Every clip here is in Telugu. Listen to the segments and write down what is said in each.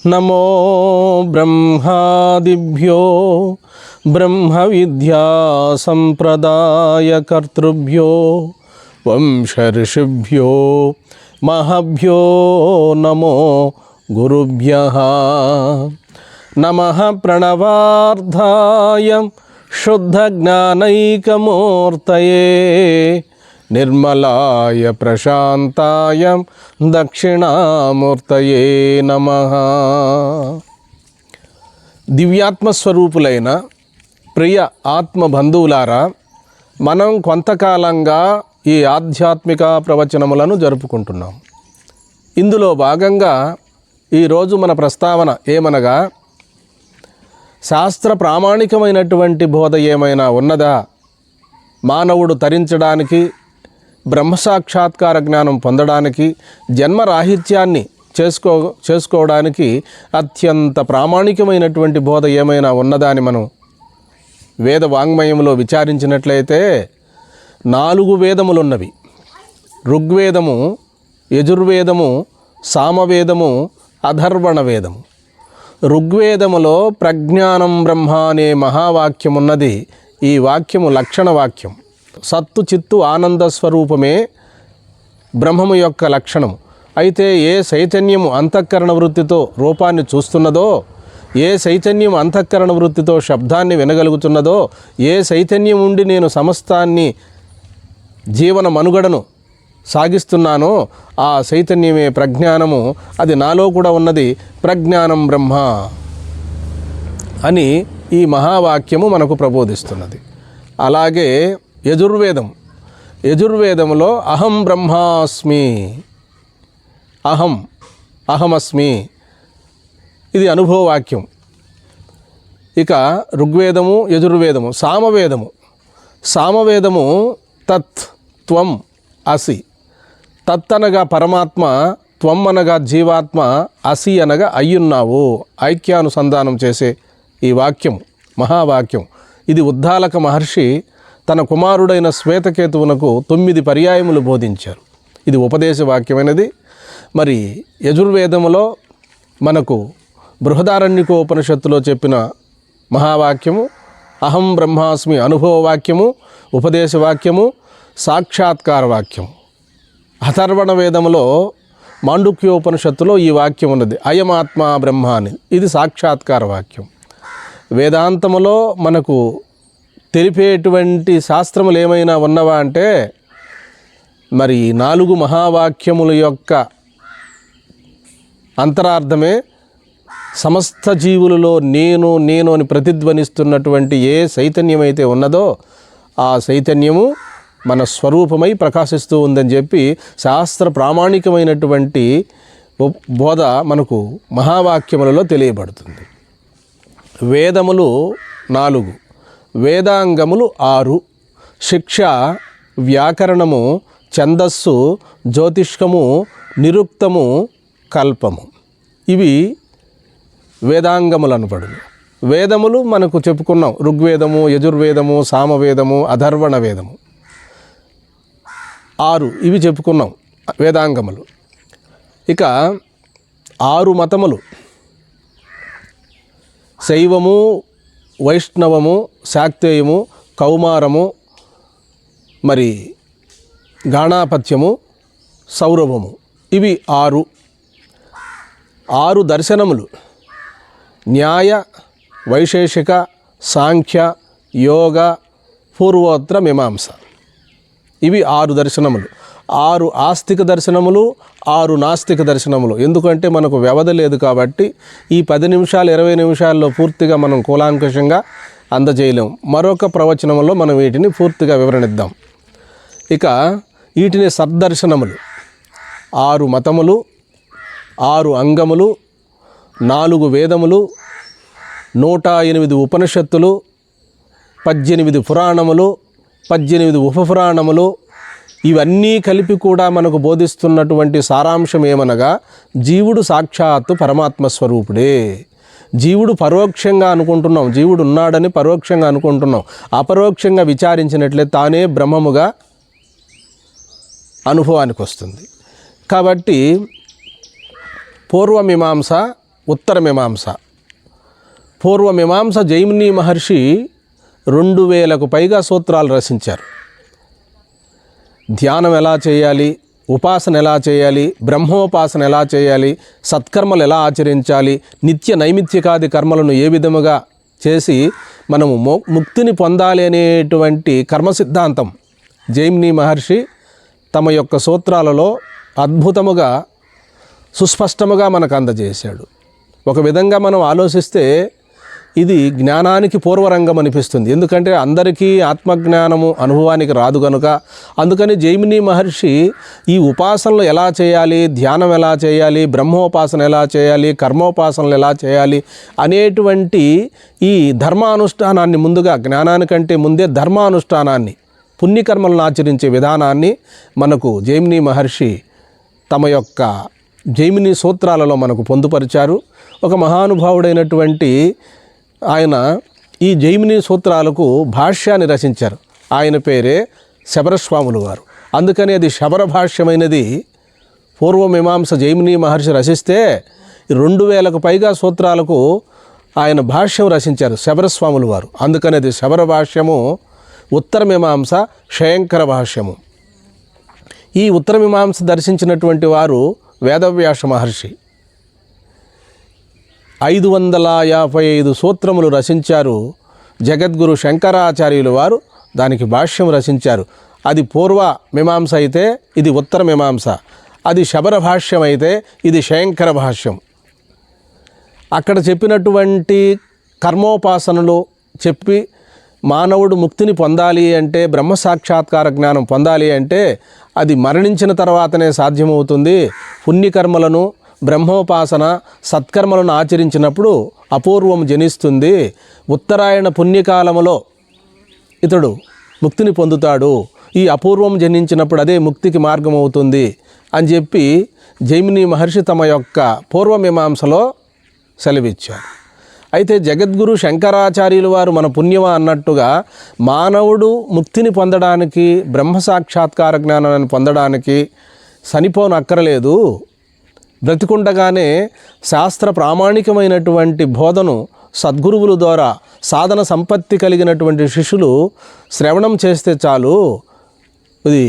నమో బ్రహ్మాదిభ్యో బ్రహ్మ విద్యా సంప్రదాయకర్తృభ్యో వంశ ఋషిభ్యో మహాభ్యో నమో గురుభ్యః. నమః ప్రణవార్థాయ శుద్ధ జ్ఞానైకమూర్తయే నిర్మలాయ ప్రశాంతాయ దక్షిణామూర్తయే నమః. దివ్యాత్మస్వరూపులైన ప్రియ ఆత్మబంధువులారా, మనం కొంతకాలంగా ఈ ఆధ్యాత్మిక ప్రవచనములను జరుపుకుంటున్నాం. ఇందులో భాగంగా ఈరోజు మన ప్రస్తావన ఏమనగా, శాస్త్ర ప్రామాణికమైనటువంటి బోధ ఏమైనా ఉన్నదా? మానవుడు తరించడానికి, బ్రహ్మసాక్షాత్కార జ్ఞానం పొందడానికి, జన్మరాహిత్యాన్ని చేసుకోవడానికి అత్యంత ప్రామాణికమైనటువంటి బోధ ఏమైనా ఉన్నదా అని మనం వేద వాంగ్మయంలో విచారించినట్లయితే 4 వేదములున్నవి. ఋగ్వేదము, యజుర్వేదము, సామవేదము, అథర్వణ వేదము. ఋగ్వేదములో ప్రజ్ఞానం బ్రహ్మ అనే మహావాక్యం ఉన్నది. ఈ వాక్యము లక్షణ వాక్యం. సత్తు చిత్తు ఆనంద స్వరూపమే బ్రహ్మము యొక్క లక్షణము. అయితే ఏ చైతన్యము అంతఃకరణ వృత్తితో రూపాన్ని చూస్తున్నదో, ఏ చైతన్యం అంతఃకరణ వృత్తితో శబ్దాన్ని వినగలుగుతున్నదో, ఏ చైతన్యం ఉండి నేను సమస్తాన్ని జీవన మనుగడను సాగిస్తున్నానో ఆ చైతన్యమే ప్రజ్ఞానము. అది నాలో కూడా ఉన్నది. ప్రజ్ఞానం బ్రహ్మ అని ఈ మహావాక్యము మనకు ప్రబోధిస్తున్నది. అలాగే యజుర్వేదములో అహం బ్రహ్మాస్మి, అహమస్మి, ఇది అనుభవవాక్యం. ఇక ఋగ్వేదము, యజుర్వేదము. సామవేదము తత్ త్వం అసి. తత్ అనగా పరమాత్మ, త్వం అనగా జీవాత్మ, అసి అనగా అయ్యున్నావు. ఐక్యానుసంధానం చేసే ఈ వాక్యం మహావాక్యం. ఇది ఉద్దాలక మహర్షి తన కుమారుడైన శ్వేతకేతువునకు 9 పర్యాయములు బోధించారు. ఇది ఉపదేశ వాక్యమైనది. మరి యజుర్వేదములో మనకు బృహదారణ్యకోపనిషత్తులో చెప్పిన మహావాక్యము అహం బ్రహ్మాస్మి అనుభవ వాక్యము, ఉపదేశ వాక్యము, సాక్షాత్కార వాక్యము. అథర్వణ వేదములో మాండుక్యోపనిషత్తులో ఈ వాక్యం ఉన్నది, అయమాత్మా బ్రహ్మ అని. ఇది సాక్షాత్కార వాక్యం. వేదాంతములో మనకు తెలిపేటువంటి శాస్త్రములు ఏమైనా ఉన్నవా అంటే, మరి 4 మహావాక్యముల యొక్క అంతరార్థమే సమస్త జీవులలో నేను అని ప్రతిధ్వనిస్తున్నటువంటి ఏ చైతన్యం అయితే ఉన్నదో ఆ చైతన్యము మన స్వరూపమై ప్రకాశిస్తూ ఉందని చెప్పి శాస్త్ర ప్రామాణికమైనటువంటి బోధ మనకు మహావాక్యములలో తెలియబడుతుంది. వేదములు 4, వేదాంగములు 6. శిక్ష, వ్యాకరణము, ఛందస్సు, జ్యోతిష్కము, నిరుక్తము, కల్పము. ఇవి వేదాంగములు అనబడును. వేదములు మనకు చెప్పుకున్నాం. ఋగ్వేదము, యజుర్వేదము, సామవేదము, అథర్వణ వేదము. 6 ఇవి చెప్పుకున్నాం వేదాంగములు. ఇక 6 మతములు, శైవము, వైష్ణవము, శాక్తేయము, కౌమారము, మరి గాణాపత్యము, సౌరభము. ఇవి 6 దర్శనములు. న్యాయ, వైశేషిక, సాంఖ్య, యోగ, పూర్వోత్తర మీమాంస. ఇవి 6 దర్శనములు. 6 ఆస్తిక దర్శనములు, 6 నాస్తిక దర్శనములు. ఎందుకంటే మనకు వ్యవధి లేదు కాబట్టి ఈ 10 నిమిషాలు 20 నిమిషాల్లో పూర్తిగా మనం కూలాంకషంగా అందజేయలేము. మరొక ప్రవచనంలో మనం వీటిని పూర్తిగా వివరణిద్దాం. ఇక వీటిని సద్దర్శనములు. 6 మతములు, 6 అంగములు, 4 వేదములు, 108 ఉపనిషత్తులు, 18 పురాణములు, 18 ఉపపురాణములు. ఇవన్నీ కలిపి కూడా మనకు బోధిస్తున్నటువంటి సారాంశం ఏమనగా, జీవుడు సాక్షాత్తు పరమాత్మ స్వరూపుడే. జీవుడు పరోక్షంగా అనుకుంటున్నాం, జీవుడు ఉన్నాడని పరోక్షంగా అనుకుంటున్నాం. అపరోక్షంగా విచారించినట్లే తానే బ్రహ్మముగా అనుభవానికి వస్తుంది. కాబట్టి పూర్వమీమాంస ఉత్తర మీమాంస. పూర్వ మీమాంస జైమిని మహర్షి 2000కు పైగా సూత్రాలు రచించారు. ధ్యానం ఎలా చేయాలి, ఉపాసన ఎలా చేయాలి, బ్రహ్మోపాసన ఎలా చేయాలి, సత్కర్మలు ఎలా ఆచరించాలి, నిత్య నైమిత్తికాది కర్మలను ఏ విధముగా చేసి మనము ముక్తిని పొందాలి అనేటువంటి కర్మ సిద్ధాంతం జైమిని మహర్షి తమ యొక్క సూత్రాలలో అద్భుతముగా సుస్పష్టముగా మనకు అందజేశాడు. ఒక విధంగా మనం ఆలోచిస్తే ఇది జ్ఞానానికి పూర్వరంగం అనిపిస్తుంది. ఎందుకంటే అందరికీ ఆత్మజ్ఞానము అనుభవానికి రాదు కనుక. అందుకని జైమిని మహర్షి ఈ ఉపాసనలు ఎలా చేయాలి, ధ్యానం ఎలా చేయాలి, బ్రహ్మోపాసన ఎలా చేయాలి, కర్మోపాసనలు ఎలా చేయాలి అనేటువంటి ఈ ధర్మానుష్ఠానాన్ని ముందుగా, జ్ఞానానికంటే ముందే ధర్మానుష్ఠానాన్ని, పుణ్యకర్మలను ఆచరించే విధానాన్ని మనకు జైమిని మహర్షి తమ యొక్క జైమిని సూత్రాలలో మనకు పొందుపరిచారు. ఒక మహానుభావుడైనటువంటి ఆయన ఈ జైమిని సూత్రాలకు భాష్యాన్ని రచించారు. ఆయన పేరే శబరస్వాములు వారు. అందుకని అది శబర భాష్యమైనది. పూర్వమీమాంస జైమిని మహర్షి రచిస్తే 2000కు పైగా సూత్రాలకు ఆయన భాష్యం రచించారు శబరస్వాములు వారు. అందుకని అది శబర భాష్యము. ఉత్తర మీమాంస శయంకర భాష్యము. ఈ ఉత్తర మీమాంస దర్శించినటువంటి వారు వేదవ్యాస మహర్షి. 555 సూత్రములు రచించారు. జగద్గురు శంకరాచార్యులు వారు దానికి భాష్యం రచించారు. అది పూర్వ మీమాంస అయితే ఇది ఉత్తర మీమాంస, అది శబర భాష్యం అయితే ఇది శయంకర భాష్యం. అక్కడ చెప్పినటువంటి కర్మోపాసనలు చెప్పి మానవుడు ముక్తిని పొందాలి అంటే, బ్రహ్మ సాక్షాత్కార జ్ఞానం పొందాలి అంటే అది మరణించిన తర్వాతనే సాధ్యమవుతుంది. పుణ్యకర్మలను, బ్రహ్మోపాసన, సత్కర్మలను ఆచరించినప్పుడు అపూర్వం జనిస్తుంది. ఉత్తరాయణ పుణ్యకాలములో ఇతడు ముక్తిని పొందుతాడు. ఈ అపూర్వం జనించినప్పుడు అదే ముక్తికి మార్గం అవుతుంది అని చెప్పి జైమిని మహర్షి తమ యొక్క పూర్వమీమాంసలో సెలవిచ్చారు. అయితే జగద్గురు శంకరాచార్యులు వారు మన పుణ్యమా అన్నట్టుగా మానవుడు ముక్తిని పొందడానికి, బ్రహ్మ సాక్షాత్కార జ్ఞానాన్ని పొందడానికి చనిపోనక్కరలేదు. బ్రతికుండగానే శాస్త్ర ప్రామాణికమైనటువంటి బోధను సద్గురువుల ద్వారా సాధన సంపత్తి కలిగినటువంటి శిష్యులు శ్రవణం చేస్తే చాలు. ఇది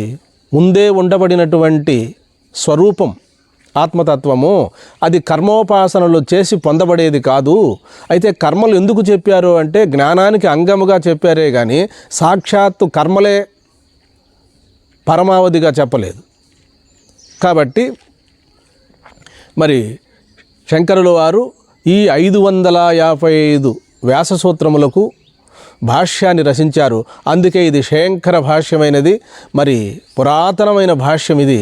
ముందే ఉండబడినటువంటి స్వరూపం ఆత్మతత్వము. అది కర్మోపాసనలు చేసి పొందబడేది కాదు. అయితే కర్మలు ఎందుకు చెప్పారు అంటే జ్ఞానానికి అంగముగా చెప్పారే కానీ సాక్షాత్తు కర్మలే పరమావధిగా చెప్పలేదు. కాబట్టి మరి శంకరుల వారు ఈ 555 వ్యాస సూత్రములకు భాష్యాన్ని రచించారు. అందుకే ఇది శయంకర భాష్యమైనది. మరి పురాతనమైన భాష్యం ఇది.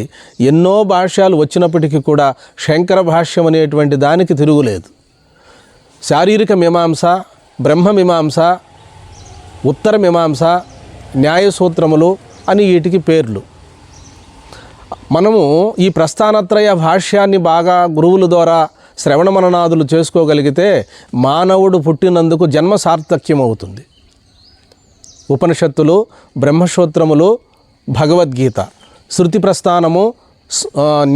ఎన్నో భాష్యాలు వచ్చినప్పటికీ కూడా శంకర భాష్యం అనేటువంటి దానికి తిరుగులేదు. శారీరక మీమాంస, బ్రహ్మ మీమాంస, ఉత్తర మీమాంస, న్యాయ సూత్రములు అని వీటికి పేర్లు. మనము ఈ ప్రస్థానత్రయ భాష్యాన్ని బాగా గురువుల ద్వారా శ్రవణ మననాదులు చేసుకోగలిగితే మానవుడు పుట్టినందుకు జన్మ సార్థక్యం అవుతుంది. ఉపనిషత్తులు, బ్రహ్మసూత్రములు, భగవద్గీత, శృతి ప్రస్థానము,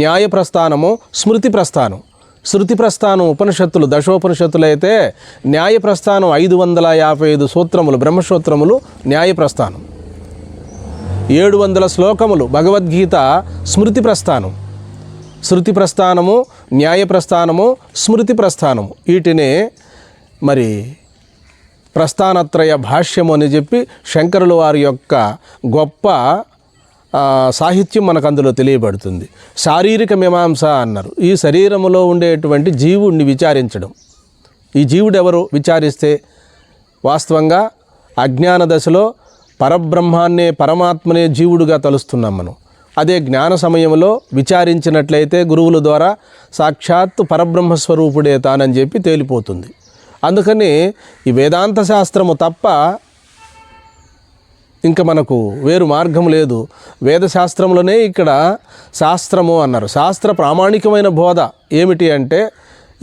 న్యాయ ప్రస్థానము, స్మృతి ప్రస్థానం. శృతి ప్రస్థానం ఉపనిషత్తులు, దశోపనిషత్తులు అయితే న్యాయ ప్రస్థానం 555 సూత్రములు, బ్రహ్మసూత్రములు న్యాయ ప్రస్థానం. 700 శ్లోకములు భగవద్గీత స్మృతి ప్రస్థానం. శృతి ప్రస్థానము, న్యాయ ప్రస్థానము, స్మృతి ప్రస్థానము. వీటినే మరి ప్రస్థానత్రయ భాష్యము అని చెప్పి శంకరుల వారి యొక్క గొప్ప సాహిత్యం మనకు అందులో తెలియబడుతుంది. శారీరక మీమాంస అన్నారు. ఈ శరీరములో ఉండేటువంటి జీవుడిని విచారించడం. ఈ జీవుడు ఎవరు విచారిస్తే వాస్తవంగా అజ్ఞాన దశలో పరబ్రహ్మాన్నే, పరమాత్మనే జీవుడుగా తలుస్తున్నాం మనం. అదే జ్ఞాన సమయంలో విచారించినట్లయితే గురువుల ద్వారా సాక్షాత్తు పరబ్రహ్మస్వరూపుడే తానని చెప్పి తేలిపోతుంది. అందుకని ఈ వేదాంత శాస్త్రము తప్ప ఇంకా మనకు వేరు మార్గం లేదు. వేదశాస్త్రంలోనే ఇక్కడ శాస్త్రము అన్నారు. శాస్త్ర ప్రామాణికమైన బోధ ఏమిటి అంటే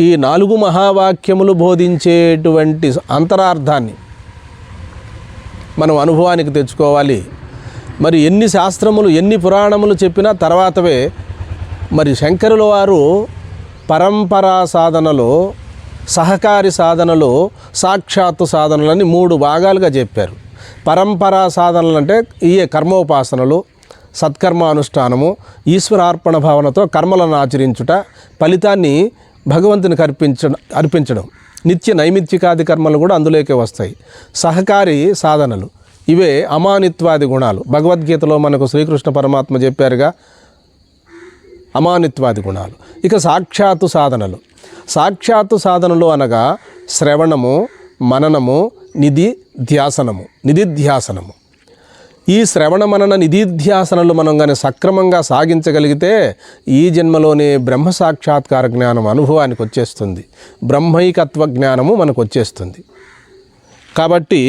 ఈ 4 మహావాక్యములు బోధించేటువంటి అంతరార్థాన్ని మనం అనుభవానికి తెచ్చుకోవాలి. మరి ఎన్ని శాస్త్రములు, ఎన్ని పురాణములు చెప్పినా తర్వాతవే. మరి శంకరుల వారు పరంపరా సాధనలో సహకారి సాధనలు, సాక్షాత్తు సాధనలని 3 భాగాలుగా చెప్పారు. పరంపరా సాధనలు అంటే ఇయే కర్మోపాసనలు, సత్కర్మానుష్ఠానము, ఈశ్వరార్పణ భావనతో కర్మలను ఆచరించుట, ఫలితాన్ని భగవంతునికి అర్పించడం. నిత్య నైమిత్తికాది కర్మలు కూడా అందులోకే వస్తాయి. సహకారి సాధనలు ఇవే అమానిత్వాది గుణాలు. భగవద్గీతలో మనకు శ్రీకృష్ణ పరమాత్మ చెప్పారుగా అమానిత్వాది గుణాలు. ఇక సాక్షాత్తు సాధనలు. సాక్షాత్తు సాధనలు అనగా శ్రవణము, మననము, నిధిధ్యాసనము. ఈ శ్రవణ మనన నిధిధ్యాసనలు మనం కానీ సక్రమంగా సాగించగలిగితే ఈ జన్మలోనే బ్రహ్మ సాక్షాత్కార జ్ఞానం అనుభవానికి వచ్చేస్తుంది. బ్రహ్మైకత్వ జ్ఞానము మనకు వచ్చేస్తుంది. కాబట్టి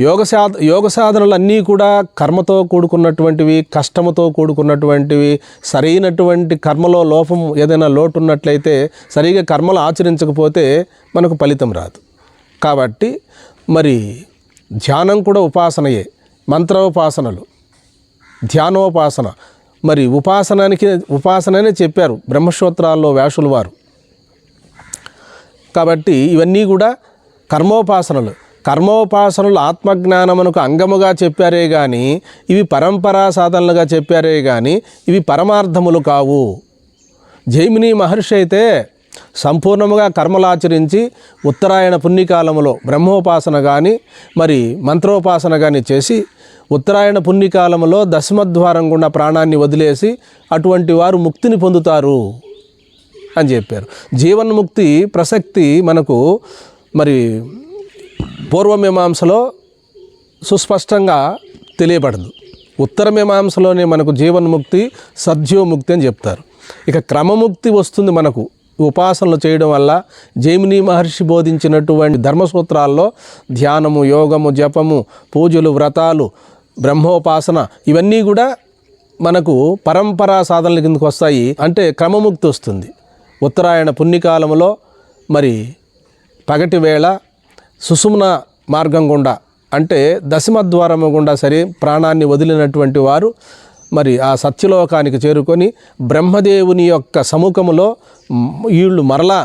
యోగ సాధనలన్నీ కూడా కర్మతో కూడుకున్నటువంటివి, కష్టముతో కూడుకున్నటువంటివి. సరైనటువంటి కర్మలో లోపం ఏదైనా లోటు ఉన్నట్లయితే, సరిగా కర్మలు ఆచరించకపోతే మనకు ఫలితం రాదు. కాబట్టి మరి ధ్యానం కూడా ఉపాసనయే. మంత్రోపాసనలు, ధ్యానోపాసన, మరి ఉపాసననే చెప్పారు బ్రహ్మసూత్రాల్లో వ్యాసుల వారు. కాబట్టి ఇవన్నీ కూడా కర్మోపాసనలు ఆత్మజ్ఞానమునకు అంగముగా చెప్పారే కానీ, ఇవి పరంపరా సాధనలుగా చెప్పారే కానీ ఇవి పరమార్థములు కావు. జైమిని మహర్షి అయితే సంపూర్ణముగా కర్మలాచరించి ఉత్తరాయణ పుణ్యకాలములో బ్రహ్మోపాసన కానీ మరి మంత్రోపాసన కానీ చేసి ఉత్తరాయణ పుణ్యకాలములో దశమద్వారం గుండా ప్రాణాన్ని వదిలేసి అటువంటి వారు ముక్తిని పొందుతారు అని చెప్పారు. జీవన్ముక్తి ప్రసక్తి మనకు మరి పూర్వమీమాంసలో సుస్పష్టంగా తెలియబడదు. ఉత్తరమీమాంసలోనే మనకు జీవన్ముక్తి, సద్యోముక్తి అని చెప్తారు. ఇక క్రమముక్తి వస్తుంది మనకు ఉపాసనలు చేయడం వల్ల. జైమిని మహర్షి బోధించినటువంటి ధర్మసూత్రాల్లో ధ్యానము, యోగము, జపము, పూజలు, వ్రతాలు, బ్రహ్మోపాసన ఇవన్నీ కూడా మనకు పరంపరా సాధనల కిందకు వస్తాయి. అంటే క్రమముక్తి వస్తుంది. ఉత్తరాయణ పుణ్యకాలంలో మరి పగటి వేళ సుషుమ్న మార్గం గుండా అంటే దశమద్వారము గుండా సరే ప్రాణాన్ని వదిలినటువంటి వారు మరి ఆ సత్యలోకానికి చేరుకొని బ్రహ్మదేవుని యొక్క సముఖములో వీళ్ళు మరలా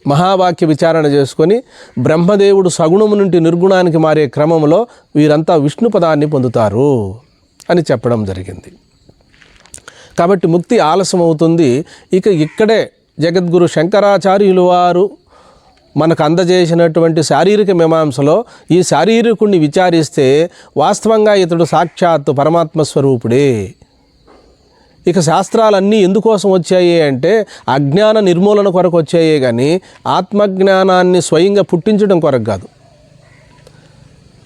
మహావాక్య విచారణ చేసుకొని బ్రహ్మదేవుడు సగుణము నుండి నిర్గుణానికి మారే క్రమంలో వీరంతా విష్ణు పదాన్ని పొందుతారు అని చెప్పడం జరిగింది. కాబట్టి ముక్తి ఆలస్యం అవుతుంది. ఇక్కడే జగద్గురు శంకరాచార్యులు వారు మనకు అందజేసినటువంటి శారీరక మీమాంసలో ఈ శారీరకుణ్ణి విచారిస్తే వాస్తవంగా ఇతడు సాక్షాత్తు పరమాత్మ స్వరూపుడే. ఇక శాస్త్రాలన్నీ ఎందుకోసం వచ్చాయి అంటే అజ్ఞాన నిర్మూలన కొరకు వచ్చాయే కానీ ఆత్మజ్ఞానాన్ని స్వయంగా పుట్టించడం కొరకు కాదు.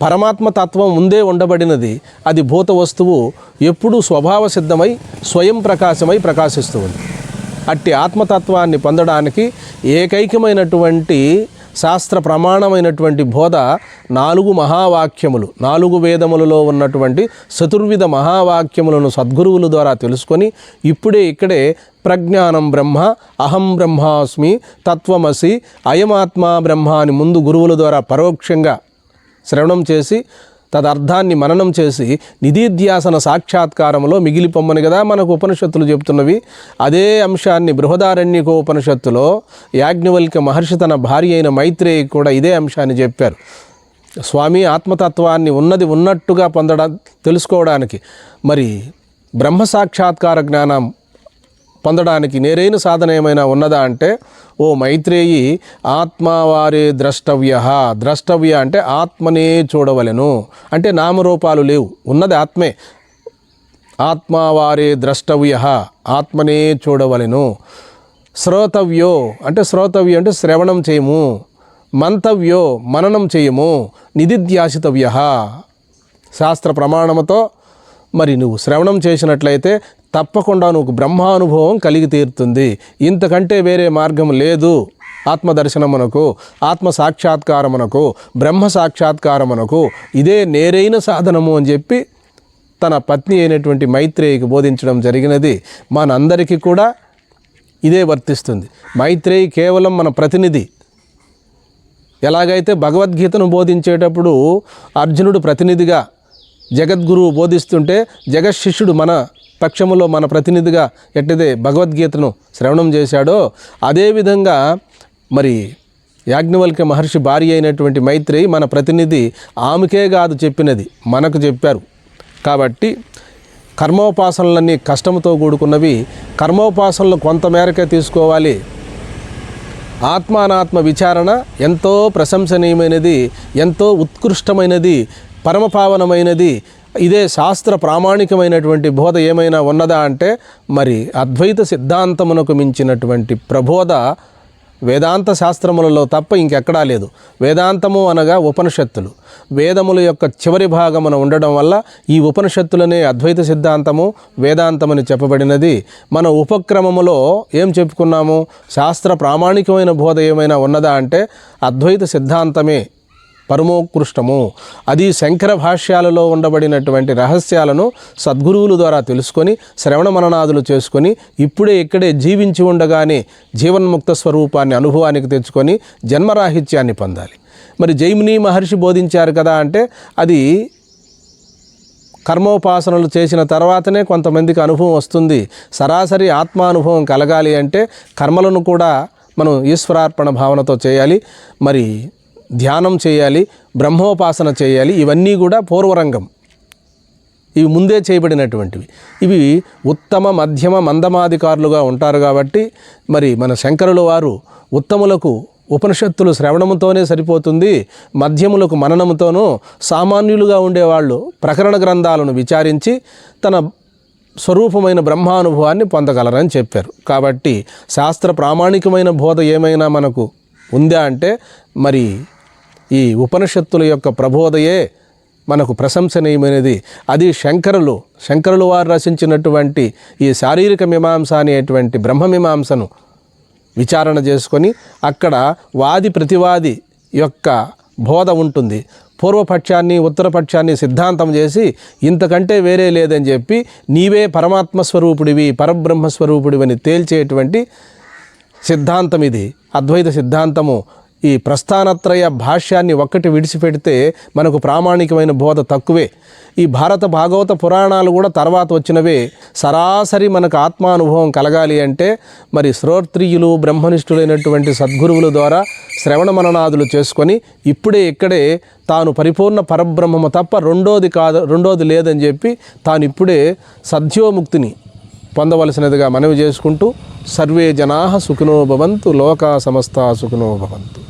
పరమాత్మ తత్వం ముందే ఉండబడినది. అది భూత వస్తువు ఎప్పుడూ స్వభావ సిద్ధమై స్వయం ప్రకాశమై ప్రకాశిస్తూ ఉంది. అట్టి ఆత్మతత్వాన్ని పొందడానికి ఏకైకమైనటువంటి శాస్త్ర ప్రమాణమైనటువంటి బోధ 4 మహావాక్యములు, 4 వేదములలో ఉన్నటువంటి చతుర్విధ మహావాక్యములను సద్గురువుల ద్వారా తెలుసుకొని ఇక్కడే ప్రజ్ఞానం బ్రహ్మ, అహం బ్రహ్మాస్మి, తత్వమసి, అయమాత్మా బ్రహ్మ అని ముందు గురువుల ద్వారా పరోక్షంగా శ్రవణం చేసి తదర్థాన్ని మననం చేసి నిధిధ్యాసన సాక్షాత్కారంలో మిగిలిపోమ్మని కదా మనకు ఉపనిషత్తులు చెబుతున్నవి. అదే అంశాన్ని బృహదారణ్యకోపనిషత్తులో యాజ్ఞవల్క్య మహర్షి తన భార్య అయిన మైత్రేయి కూడా ఇదే అంశాన్ని చెప్పారు. స్వామి ఆత్మతత్వాన్ని ఉన్నది ఉన్నట్టుగా తెలుసుకోవడానికి మరి బ్రహ్మ సాక్షాత్కార జ్ఞానం పొందడానికి నేరైన సాధన ఏమైనా ఉన్నదా అంటే, ఓ మైత్రేయి, ఆత్మవారే ద్రష్టవ్య అంటే ఆత్మనే చూడవలెను. అంటే నామరూపాలు లేవు, ఉన్నది ఆత్మే. ఆత్మవారే ద్రష్టవ్య, ఆత్మనే చూడవలెను. శ్రోతవ్యో అంటే శ్రవణం చేయము. మంతవ్యో మననం చేయము. నిధిధ్యాసితవ్య, శాస్త్ర ప్రమాణముతో మరి నువ్వు శ్రవణం చేసినట్లయితే తప్పకుండా నువ్వు బ్రహ్మానుభవం కలిగి తీరుతుంది. ఇంతకంటే వేరే మార్గం లేదు ఆత్మదర్శనమునకు, ఆత్మ సాక్షాత్కారమునకు, బ్రహ్మ సాక్షాత్కారమునకు. ఇదే నేరైన సాధనము అని చెప్పి తన పత్ని అయినటువంటి మైత్రేయికి బోధించడం జరిగినది. మనందరికీ కూడా ఇదే వర్తిస్తుంది. మైత్రేయి కేవలం మన ప్రతినిధి. ఎలాగైతే భగవద్గీతను బోధించేటప్పుడు అర్జునుడు ప్రతినిధిగా జగద్గురువు బోధిస్తుంటే జగశిష్యుడు మన పక్షములో మన ప్రతినిధిగా ఎట్టయితే భగవద్గీతను శ్రవణం చేశాడో అదేవిధంగా మరి యాజ్ఞవల్క్య మహర్షి భార్య అయినటువంటి మైత్రేయి మన ప్రతినిధి, ఆమెకే కాదు చెప్పినది, మనకు చెప్పారు. కాబట్టి కర్మోపాసనలన్నీ కష్టంతో కూడుకున్నవి. కర్మోపాసనలు కొంతమేరకే తీసుకోవాలి. ఆత్మానాత్మ విచారణ ఎంతో ప్రశంసనీయమైనది, ఎంతో ఉత్కృష్టమైనది, పరమపావనమైనది. ఇదే శాస్త్ర ప్రామాణికమైనటువంటి బోధ ఏమైనా ఉన్నదా అంటే మరి అద్వైత సిద్ధాంతమునకు మించినటువంటి ప్రబోధ వేదాంత శాస్త్రములలో తప్ప ఇంకెక్కడా లేదు. వేదాంతము అనగా ఉపనిషత్తులు. వేదముల యొక్క చివరి భాగమున ఉండడం వల్ల ఈ ఉపనిషత్తులనే అద్వైత సిద్ధాంతము, వేదాంతమని చెప్పబడినది. మన ఉపక్రమములో ఏం చెప్పుకున్నాము? శాస్త్ర ప్రామాణికమైన బోధ ఏమైనా ఉన్నదా అంటే అద్వైత సిద్ధాంతమే పరమోత్కృష్టము. అది శంకర భాష్యాలలో ఉండబడినటువంటి రహస్యాలను సద్గురువుల ద్వారా తెలుసుకొని శ్రవణ మననాదులు చేసుకొని ఇప్పుడే ఇక్కడే జీవించి ఉండగానే జీవన్ముక్త స్వరూపాన్ని అనుభవానికి తెచ్చుకొని జన్మరాహిత్యాన్ని పొందాలి. మరి జైమిని మహర్షి బోధించారు కదా అంటే అది కర్మోపాసనలు చేసిన తర్వాతనే కొంతమందికి అనుభవం వస్తుంది. సరాసరి ఆత్మానుభవం కలగాలి అంటే కర్మలను కూడా మనం ఈశ్వరార్పణ భావనతో చేయాలి. మరి ధ్యానం చేయాలి, బ్రహ్మోపాసన చేయాలి. ఇవన్నీ కూడా పూర్వరంగం, ఇవి ముందే చేయబడినటువంటివి. ఇవి ఉత్తమ మధ్యమ మందమాధికారులుగా ఉంటారు కాబట్టి మరి మన శంకరుల వారు ఉత్తములకు ఉపనిషత్తులు శ్రవణముతోనే సరిపోతుంది, మధ్యములకు మననముతోనూ, సామాన్యులుగా ఉండేవాళ్ళు ప్రకరణ గ్రంథాలను విచారించి తన స్వరూపమైన బ్రహ్మానుభవాన్ని పొందగలరని చెప్పారు. కాబట్టి శాస్త్ర ప్రామాణికమైన బోధ ఏమైనా మనకు ఉందా అంటే మరి ఈ ఉపనిషత్తుల యొక్క ప్రబోధయే మనకు ప్రశంసనీయమైనది. అది శంకరులు వారు రచించినటువంటి ఈ శారీరక మీమాంస అనేటువంటి బ్రహ్మమీమాంసను విచారణ చేసుకొని అక్కడ వాది ప్రతివాది యొక్క బోధ ఉంటుంది. పూర్వపక్షాన్ని ఉత్తరపక్షాన్ని సిద్ధాంతం చేసి ఇంతకంటే వేరే లేదని చెప్పి నీవే పరమాత్మ స్వరూపుడివి, పరబ్రహ్మస్వరూపుడివని తేల్చేటువంటి సిద్ధాంతం ఇది అద్వైత సిద్ధాంతము. ఈ ప్రస్థానత్రయ భాష్యాన్ని ఒక్కటి విడిచిపెడితే మనకు ప్రామాణికమైన బోధ తక్కువే. ఈ భారత భాగవత పురాణాలు కూడా తర్వాత వచ్చినవే. సరాసరి మనకు ఆత్మానుభవం కలగాలి అంటే మరి శ్రోత్రియులు బ్రహ్మనిష్ఠులైనటువంటి సద్గురువుల ద్వారా శ్రవణ మననాదులు చేసుకొని ఇప్పుడే ఇక్కడే తాను పరిపూర్ణ పరబ్రహ్మము తప్ప రెండోది లేదని చెప్పి తాను ఇప్పుడే సద్యోముక్తిని పొందవలసినదిగా మనవి చేసుకుంటూ సర్వే జనాః సుఖినో భవంతు, లోకా సమస్తా సుఖినో భవంతు.